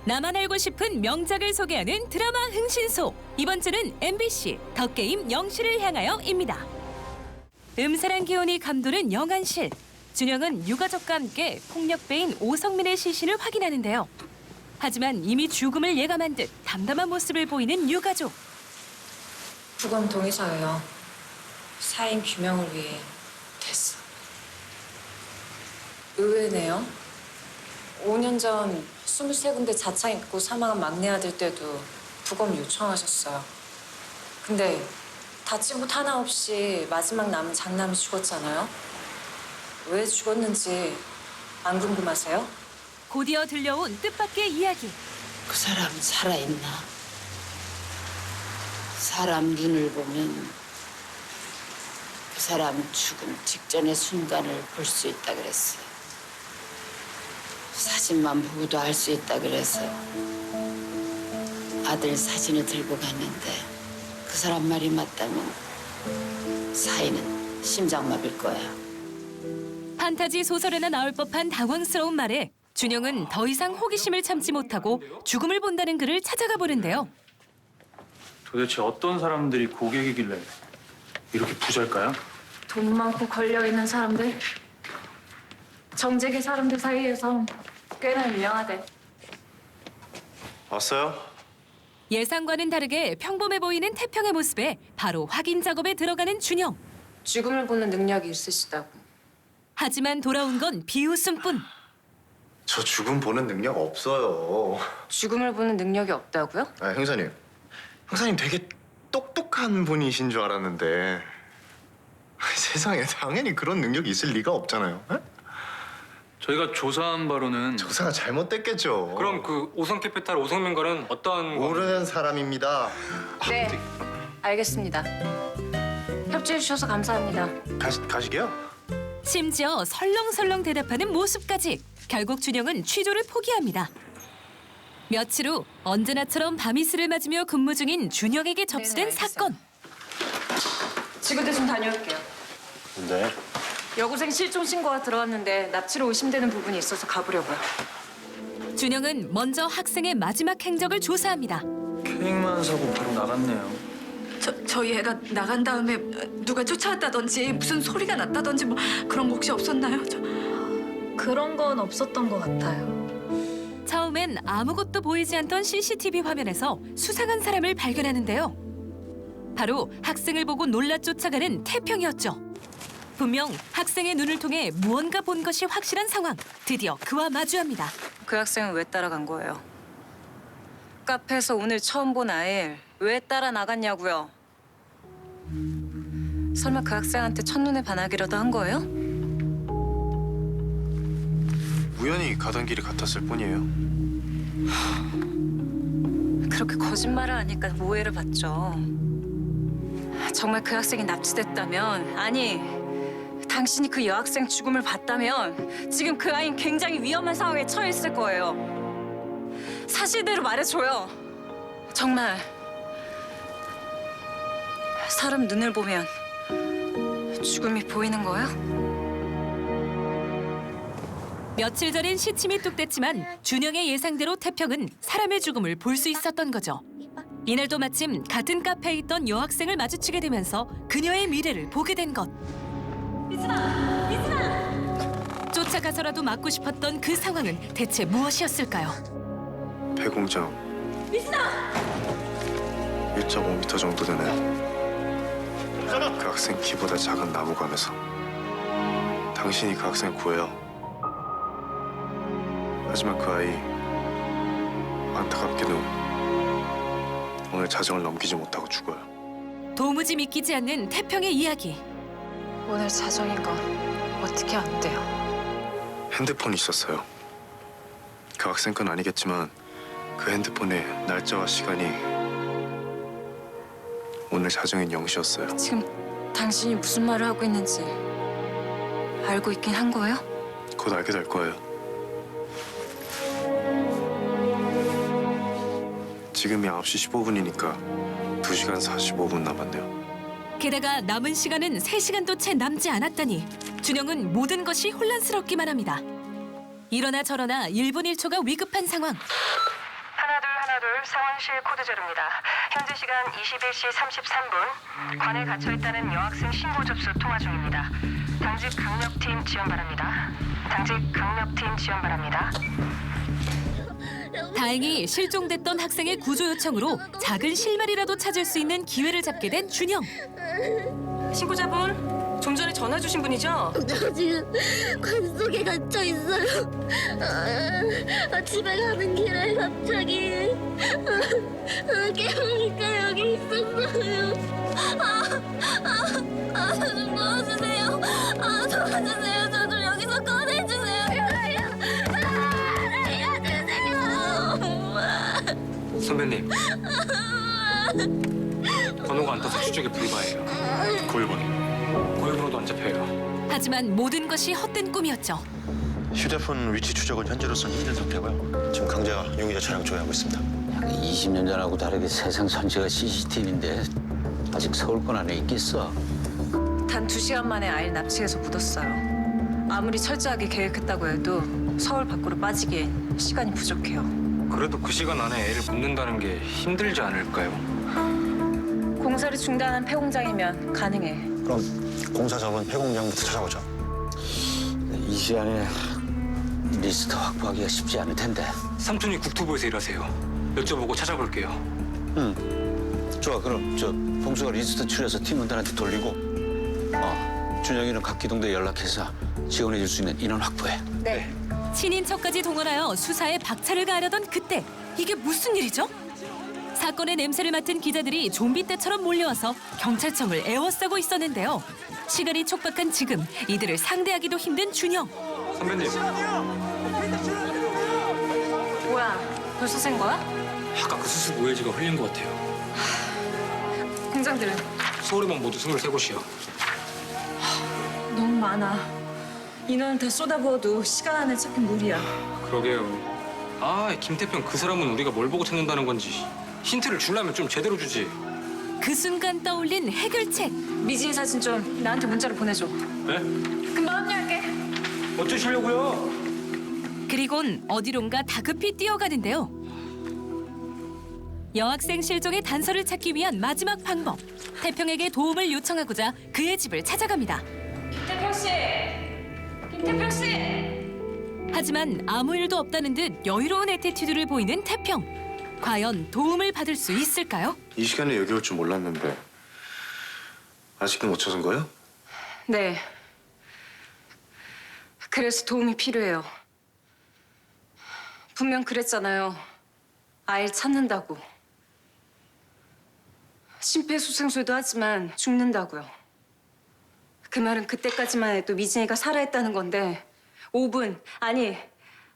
나만 알고 싶은 명작을 소개하는 드라마 흥신소. 이번 주는 MBC 더 게임 영실을 향하여입니다. 음산한 기온이 감도는 영안실. 준영은 유가족과 함께 폭력배인 오성민의 시신을 확인하는데요. 하지만 이미 죽음을 예감한 듯 담담한 모습을 보이는 유가족. 부검 동의서예요. 사인 규명을 위해. 됐어. 의외네요. 5년 전 23군데 자창 입고 사망한 막내 아들 때도 부검 요청하셨어요. 근데 다친 곳 하나 없이 마지막 남은 장남이 죽었잖아요. 왜 죽었는지 안 궁금하세요? 곧이어 들려온 뜻밖의 이야기. 그 사람 살아있나? 사람 눈을 보면 그 사람 죽음 직전의 순간을 볼 수 있다 그랬어. 사진만 보고도 알 수 있다 그래서 아들 사진을 들고 갔는데 그 사람 말이 맞다면 사인은 심장마비일 거야. 판타지 소설에나 나올 법한 당황스러운 말에 준영은 더 이상 호기심을 참지 못하고 죽음을 본다는 글을 찾아가 보는데요. 도대체 어떤 사람들이 고객이길래 이렇게 부자일까요? 돈 많고 권력 있는 사람들, 정재계 사람들 사이에서 꽤나 유명하대. 왔어요? 예상과는 다르게 평범해 보이는 태평의 모습에 바로 확인 작업에 들어가는 준영. 죽음을 보는 능력이 있으시다고. 하지만 돌아온 건 비웃음뿐. 저 죽음 보는 능력 없어요. 죽음을 보는 능력이 없다고요? 아, 형사님 되게 똑똑한 분이신 줄 알았는데 세상에 당연히 그런 능력이 있을 리가 없잖아요. 에? 저희가 조사한 바로는 조사가 잘못됐겠죠. 그럼 그 오성캐피탈 오성민과는 어떤 모르는 사람입니다. 네, 알겠습니다. 협조해 주셔서 감사합니다. 가시게요? 심지어 설렁설렁 대답하는 모습까지. 결국 준영은 취조를 포기합니다. 며칠 후 언제나처럼 밤이슬을 맞으며 근무 중인 준영에게 접수된 네네, 알겠어요. 사건. 지구대 좀 다녀올게요. 네. 여고생 실종 신고가 들어왔는데 납치로 의심되는 부분이 있어서 가보려고요. 준영은 먼저 학생의 마지막 행적을 조사합니다. 케이크만 사고 바로 나갔네요. 저희 애가 나간 다음에 누가 쫓아왔다든지 무슨 소리가 났다든지 뭐 그런 거 혹시 없었나요? 그런 건 없었던 것 같아요. 처음엔 아무것도 보이지 않던 CCTV 화면에서 수상한 사람을 발견하는데요. 바로 학생을 보고 놀라 쫓아가는 태평이었죠. 분명 학생의 눈을 통해 무언가 본 것이 확실한 상황. 드디어 그와 마주합니다. 그 학생은 왜 따라간 거예요? 카페에서 오늘 처음 본 아이를 왜 따라 나갔냐고요? 설마 그 학생한테 첫눈에 반하기라도 한 거예요? 우연히 가던 길이 같았을 뿐이에요. 그렇게 거짓말을 하니까 오해를 받죠. 정말 그 학생이 납치됐다면, 아니 당신이 그 여학생 죽음을 봤다면 지금 그 아이는 굉장히 위험한 상황에 처해 있을 거예요. 사실대로 말해줘요. 정말 사람 눈을 보면 죽음이 보이는 거야? 며칠 전엔 시침이 뚝됐지만 준영의 예상대로 태평은 사람의 죽음을 볼 수 있었던 거죠. 이날도 마침 같은 카페에 있던 여학생을 마주치게 되면서 그녀의 미래를 보게 된 것. 쫓아가서라도 막고 싶었던 그 상황은 대체 무엇이었을까요? 폐공장 1.5m 정도 되는 그 학생 키보다 작은 나무감에서 당신이 그 학생을 구해요. 하지만 그 아이 안타깝게도 오늘 자정을 넘기지 못하고 죽어요. 도무지 믿기지 않는 태평의 이야기. 오늘 자정인 건 어떻게 안 돼요? 핸드폰이 있었어요. 그 학생 건 아니겠지만 그 핸드폰에 날짜와 시간이 오늘 자정인 0시였어요. 지금 당신이 무슨 말을 하고 있는지 알고 있긴 한 거예요? 곧 알게 될 거예요. 지금이 9시 15분이니까 2시간 45분 남았네요. 게다가 남은 시간은 3시간도 채 남지 않았다니 준영은 모든 것이 혼란스럽기만 합니다. 이러나 저러나 1분 1초가 위급한 상황. 상원실 코드제로입니다. 현재 시간 21시 33분. 관에 갇혀 있다는 여학생 신고 접수 통화 중입니다. 당직 강력팀 지원 바랍니다. 당직 강력팀 지원 바랍니다. 다행히 실종됐던 학생의 구조 요청으로 작은 실마리라도 찾을 수 있는 기회를 잡게 된 준영. 신고자분, 좀 전에 전화 주신 분이죠? 저 지금 관 속에 갇혀 있어요. 집에 가는 길에 갑자기 깨우니까 여기 있었어요. 좀 도와주세요. 도와주세요. 저 좀 여기서 꺼내주세요. 살려주세요. 선배님. 번호가 안 떠서 추적이 불가해요. 고일번호도 안 잡혀요. 하지만 모든 것이 헛된 꿈이었죠. 휴대폰 위치 추적은 현재로서는 힘든 상태고요. 지금 강제가 용의자 차량 조회하고 있습니다. 20년 전하고 다르게 세상 전체가 CCTV인데 아직 서울권 안에 있겠어? 단 2시간 만에 아이를 납치해서 묻었어요. 아무리 철저하게 계획했다고 해도 서울 밖으로 빠지기엔 시간이 부족해요. 그래도 그 시간 안에 애를 묻는다는 게 힘들지 않을까요? 공사를 중단한 폐공장이면 가능해. 그럼 공사 전문 폐공장부터 찾아보죠. 이 시간에 리스트 확보하기가 쉽지 않을 텐데. 삼촌이 국토부에서 일하세요. 여쭤보고 찾아볼게요. 좋아, 그럼 저 봉수가 리스트 추려서 팀원들한테 돌리고 준영이는 각 기동대에 연락해서 지원해줄 수 있는 인원 확보해. 네. 친인척까지 동원하여 수사에 박차를 가하려던 그때 이게 무슨 일이죠? 사건의 냄새를 맡은 기자들이 좀비 떼처럼 몰려와서 경찰청을 에워싸고 있었는데요. 시간이 촉박한 지금 이들을 상대하기도 힘든 준영. 선배님. 뭐야, 벌써 센 거야? 아까 그 수습 오해지가 흘린 것 같아요. 공장들은? 서울에만 모두 23곳이요. 너무 많아. 인원을 다 쏟아부어도 시간 안에 찾긴 무리야. 그러게요. 김태평 그 사람은 우리가 뭘 보고 찾는다는 건지 힌트를 주려면 좀 제대로 주지. 그 순간 떠올린 해결책. 미진이 사진 좀 나한테 문자로 보내줘. 네? 금방 합류할게. 어쩌시려고요? 그리곤 어디론가 다급히 뛰어가는데요. 여학생 실종의 단서를 찾기 위한 마지막 방법. 태평에게 도움을 요청하고자 그의 집을 찾아갑니다. 김태평 씨! 김태평 씨! 하지만 아무 일도 없다는 듯 여유로운 애티튜드를 보이는 태평. 과연 도움을 받을 수 있을까요? 이 시간에 여기 올 줄 몰랐는데 아직도 못 찾은 거예요? 네. 그래서 도움이 필요해요. 분명 그랬잖아요. 아이를 찾는다고. 심폐소생술도 하지만 죽는다고요. 그 말은 그때까지만 해도 미진이가 살아있다는 건데 5분, 아니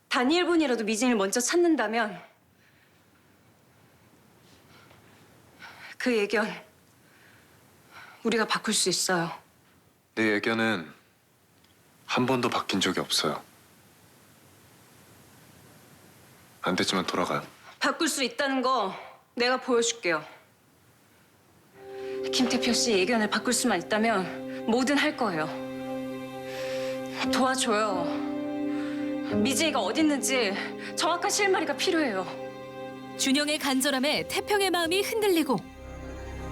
단 1분이라도 미진이를 먼저 찾는다면 그 예견 우리가 바꿀 수 있어요. 내 예견은 한 번도 바뀐 적이 없어요. 안 됐지만 돌아가요. 바꿀 수 있다는 거 내가 보여줄게요. 김태평 씨 예견을 바꿀 수만 있다면 뭐든 할 거예요. 도와줘요. 미진이가 어디 있는지 정확한 실마리가 필요해요. 준영의 간절함에 태평의 마음이 흔들리고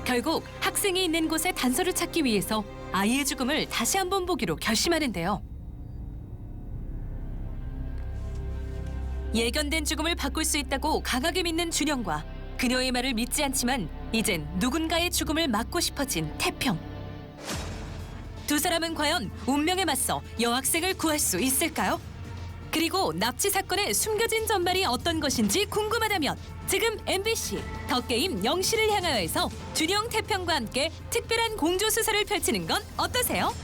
결국 학생이 있는 곳의 단서를 찾기 위해서 아이의 죽음을 다시 한번 보기로 결심하는데요. 예견된 죽음을 바꿀 수 있다고 강하게 믿는 준영과 그녀의 말을 믿지 않지만 이젠 누군가의 죽음을 막고 싶어진 태평. 두 사람은 과연 운명에 맞서 여학생을 구할 수 있을까요? 그리고 납치 사건의 숨겨진 전말이 어떤 것인지 궁금하다면 지금 MBC 더 게임 영시를 향하여에서 준영 태평과 함께 특별한 공조 수사를 펼치는 건 어떠세요?